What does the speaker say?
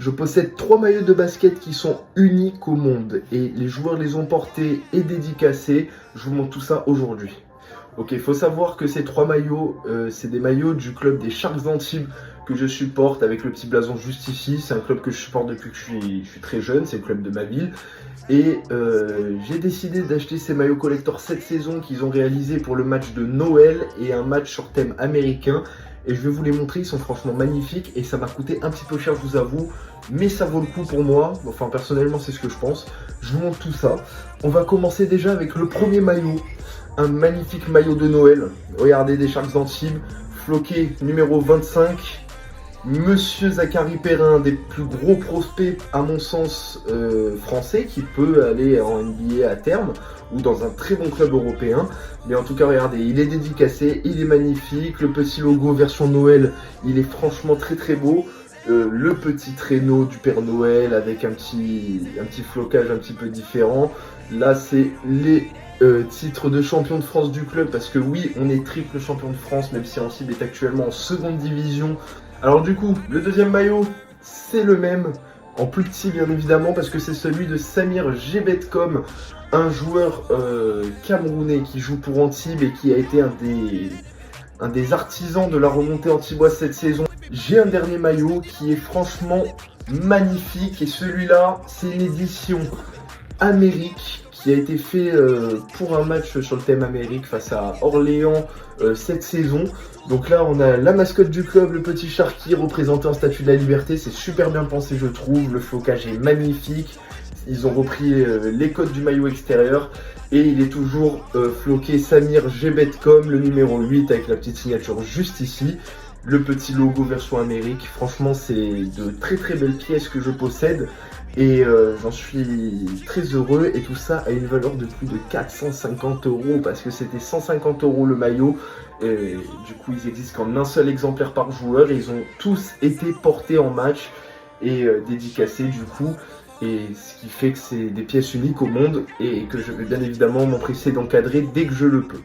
Je possède 3 maillots de basket qui sont uniques au monde et les joueurs les ont portés et dédicacés. Je vous montre tout ça aujourd'hui. Ok, il faut savoir que ces 3 maillots, c'est des maillots du club des Sharks d'Antibes que je supporte avec le petit blason juste ici. C'est un club que je supporte depuis que je suis très jeune, c'est le club de ma ville. Et j'ai décidé d'acheter ces maillots collector cette saison qu'ils ont réalisé pour le match de Noël et un match sur thème américain. Et je vais vous les montrer, ils sont franchement magnifiques et ça m'a coûté un petit peu cher, je vous avoue, mais ça vaut le coup pour moi. Enfin, personnellement, c'est ce que je pense. Je vous montre tout ça. On va commencer déjà avec le premier maillot, un magnifique maillot de Noël. Regardez, des Sharks d'Antibes, floqué numéro 25. Monsieur Zachary Perrin, des plus gros prospects à mon sens français, qui peut aller en NBA à terme ou dans un très bon club européen. Mais en tout cas, regardez, il est dédicacé, il est magnifique. Le petit logo version Noël, il est franchement très très beau. Le petit traîneau du Père Noël avec un petit flocage un petit peu différent. Là, c'est les titres de champion de France du club, parce que oui, on est triple champion de France, même si Antibes est actuellement en seconde division. Alors du coup, le deuxième maillot, c'est le même, en plus petit bien évidemment, parce que c'est celui de Samir Gebetkom, un joueur camerounais qui joue pour Antibes et qui a été un des artisans de la remontée antiboise cette saison. J'ai un dernier maillot qui est franchement magnifique, et celui-là, c'est une édition Amérique qui a été fait pour un match sur le thème Amérique face à Orléans cette saison. Donc là, on a la mascotte du club, le petit Sharky, représenté en statue de la liberté. C'est super bien pensé, je trouve. Le flocage est magnifique. Ils ont repris les codes du maillot extérieur. Et il est toujours floqué Samir Gebetkom, le numéro 8, avec la petite signature juste ici. Le petit logo version Amérique. Franchement, c'est de très très belles pièces que je possède. Et j'en suis très heureux, et tout ça a une valeur de plus de 450 € parce que c'était 150 € le maillot. Et du coup, ils existent qu'en un seul exemplaire par joueur, et ils ont tous été portés en match et dédicacés du coup. Et ce qui fait que c'est des pièces uniques au monde et que je vais bien évidemment m'empresser d'encadrer dès que je le peux.